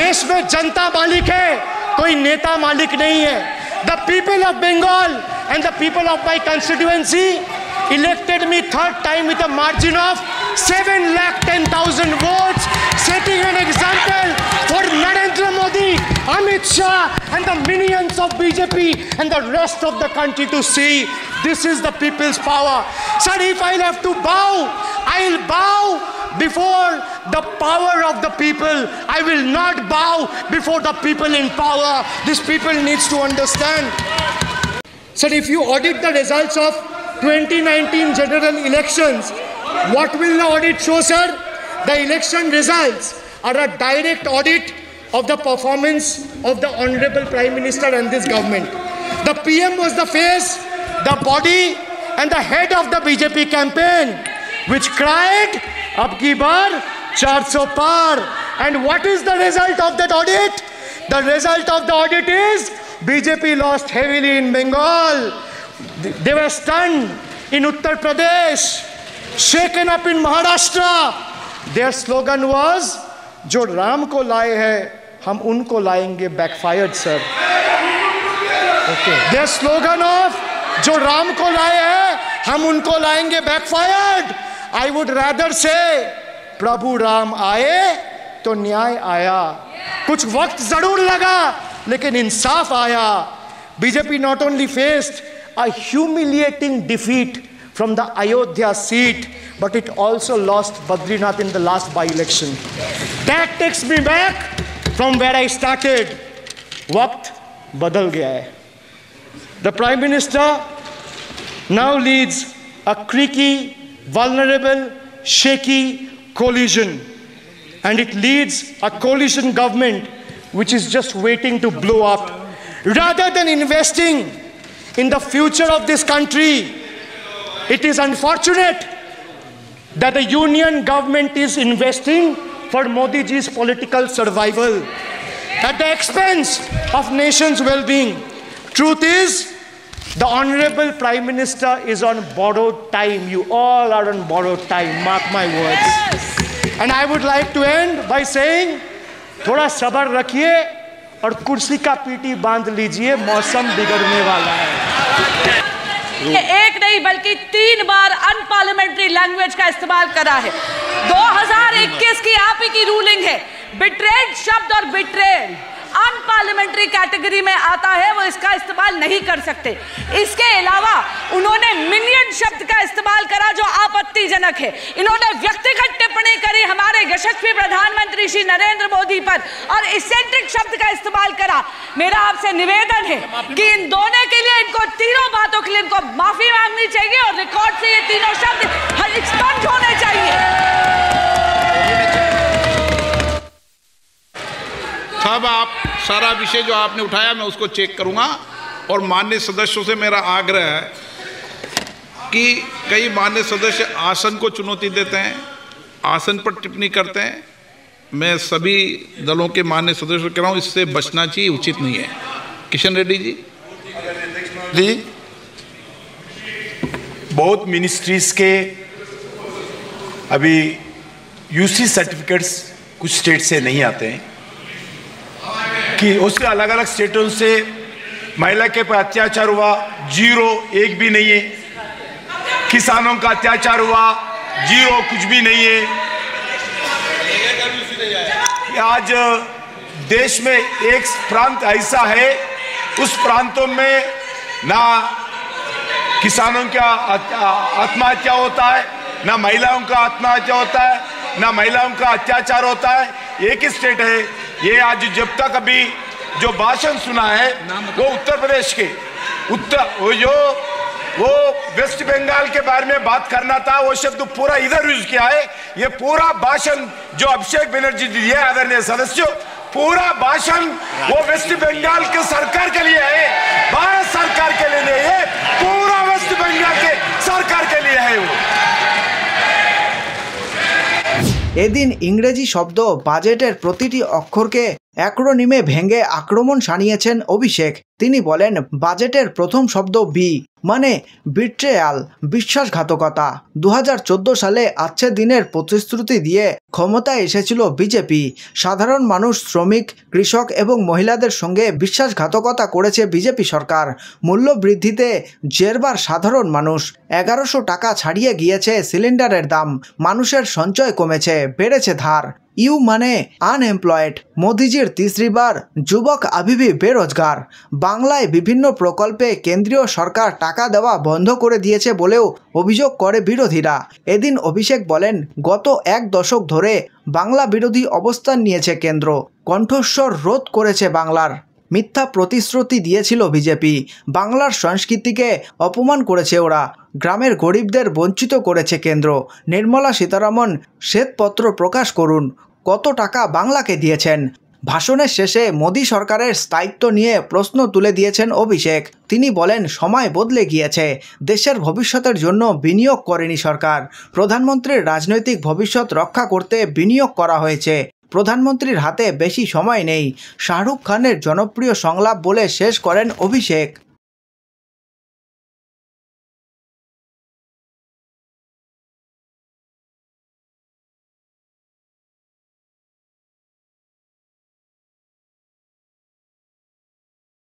देश में जनता मालिक है, कोई नेता मालिक नहीं है। The people of Bengal and the people of my constituency elected me third time with a margin of 7,10,000 votes, setting an example for Narendra Modi, Amit Shah and the minions of BJP and the rest of the country to see this is the people's power. Sir, if I'll have to bow, I'll bow before the power of the people. I will not bow before the people in power. These people needs to understand. Sir, if you audit the results of 2019 general elections, what will the audit show, sir? The election results are a direct audit of the performance of the Honorable Prime Minister and this government. The PM was the face, the body and the head of the BJP campaign, which cried, "Ab ki baar 400 par." And what is the result of that audit? The result of the audit is BJP lost heavily in Bengal. They were stunned in Uttar Pradesh, shaken up in Maharashtra. Their slogan was, "जो राम को लाए हैं हम उनको लाएंगे," backfired, sir. Okay. Their slogan of "जो राम को लाए हैं हम उनको लाएंगे" backfired. I would rather say प्रभु राम आए तो न्याय आया। कुछ वक्त जरूर लगा लेकिन इंसाफ आया। BJP not only faced a humiliating defeat from the Ayodhya seat, but it also lost Badrinath in the last by-election. That takes me back from where I started. वक्त बदल गया है. The Prime Minister now leads a creaky, vulnerable, shaky coalition, and it leads a coalition government which is just waiting to blow up. Rather than investing in the future of this country, it is unfortunate that the union government is investing for Modi ji's political survival at the expense of nation's well-being. Truth is, the Honorable Prime Minister is on borrowed time. You all are on borrowed time, mark my words. Yes. And I would like to end by saying, थोड़ा सब्र रखिए और कुर्सी का PT बांध लीजिए, मौसम बिगड़ने वाला है। एक नहीं बल्कि 3 बार अनपार्लियामेंट्री लैंग्वेज का इस्तेमाल करा है। 2021 की आप ही की रूलिंग है। बिट्रेड शब्द और बिट्रेड अनपार्लियामेंट्री कैटेगरी में आता है, वो इसका इस्तेमाल नहीं कर सकते। इसके अलावा उन्होंने मिनियन शब्द का इस्तेमाल करा जो आपत्तिजनक है। इन्होंने व्यक्तिगत टिप्पणी करी हमारे यशस्वी प्रधानमंत्री श्री नरेंद्र मोदी पर और इसेंट्रिक शब्द का इस्तेमाल करा। मेरा आपसे निवेदन है कि इन दोनों के लिए, इनको तीनों बातों के लिए इनको माफी मांगनी चाहिए और रिकॉर्ड से ये तीनों शब्द एक्सपंज होने चाहिए। साहब, आप सारा विषय जो आपने उठाया मैं उसको चेक करूंगा और माननीय सदस्यों से मेरा आग्रह है कि कई माननीय सदस्य आसन को चुनौती देते हैं, आसन पर टिप्पणी करते हैं। मैं सभी दलों के माननीय सदस्यों को कह रहा हूँ, इससे बचना चाहिए, उचित नहीं है। किशन रेड्डी जी। बहुत मिनिस्ट्रीज के अभी यूसी सर्टिफिकेट्स कुछ स्टेट से नहीं आते हैं कि उससे अलग अलग स्टेटों से महिला के पर अत्याचार हुआ, 0 1 भी नहीं है। किसानों का अत्याचार हुआ, 0 कुछ भी नहीं है। आज देश में एक प्रांत ऐसा है, उस प्रांतों में ना किसानों का आत्महत्या होता है, ना महिलाओं का आत्महत्या होता है, ना महिलाओं का अत्याचार होता है। एक ही स्टेट है ये। आज जब तक अभी जो भाषण सुना है वो उत्तर प्रदेश के वो वेस्ट बंगाल के बारे में बात करना था, वो शब्द पूरा इधर यूज किया है। ये पूरा भाषण जो अभिषेक बनर्जी दिए आदरणीय सदस्यों, पूरा भाषण वो वेस्ट बंगाल के सरकार के लिए है, भारत सरकार के लिए नहीं है, पूरा वेस्ट बंगाल के सरकार के लिए है वो। এদিন ইংরেজি শব্দ বাজেটের প্রতিটি অক্ষরকে অ্যাক্রোনিমে ভেঙে আক্রমণ শানিয়েছেন অভিষেক। তিনি বলেন, বাজেটের প্রথম শব্দ বি মানে বিট্রেয়াল, বিশ্বাসঘাতকতা। 2014 সালে আচ্ছে দিনের প্রতিশ্রুতি দিয়ে ক্ষমতায় এসেছিল বিজেপি। সাধারণ মানুষ, শ্রমিক, কৃষক এবং মহিলাদের সঙ্গে বিশ্বাসঘাতকতা করেছে বিজেপি সরকার। মূল্য বৃদ্ধিতে জেরবার সাধারণ মানুষ। 1100 টাকা ছাড়িয়ে গিয়েছে সিলিন্ডারের দাম। মানুষের সঞ্চয় কমেছে, বেড়েছে ধার। ইউ মানে আনএমপ্লয়েড। মোদিজির तीसरी बार যুবক আবিবি বেরোজগার। বাংলায় বিভিন্ন প্রকল্পে কেন্দ্রীয় সরকার টাকা দেওয়া বন্ধ করে দিয়েছে বলেও অভিযোগ করে বিরোধীরা। এদিন অভিষেক বলেন, গত 1 দশক ধরে বাংলা বিরোধী অবস্থান নিয়েছে কেন্দ্র। কণ্ঠস্বর রোধ করেছে বাংলার। মিথ্যা প্রতিশ্রুতি দিয়েছিল বিজেপি। বাংলার সংস্কৃতিকে অপমান করেছে ওরা। গ্রামের গরিবদের বঞ্চিত করেছে কেন্দ্র। নির্মলা সীতারামন শ্বেতপত্র প্রকাশ করুন, কত টাকা বাংলাকে দিয়েছেন। ভাষণের শেষে মোদী সরকারের স্থায়িত্ব নিয়ে প্রশ্ন তুলে দিয়েছেন অভিষেক। তিনি বলেন, সময় বদলে গিয়েছে। দেশের ভবিষ্যতের জন্য বিনিয়োগ করেনি সরকার। প্রধানমন্ত্রীর রাজনৈতিক ভবিষ্যৎ রক্ষা করতে বিনিয়োগ করা হয়েছে। প্রধানমন্ত্রীর হাতে বেশি সময় নেই। শাহরুখ খানের জনপ্রিয় সংলাপ বলে শেষ করেন অভিষেক।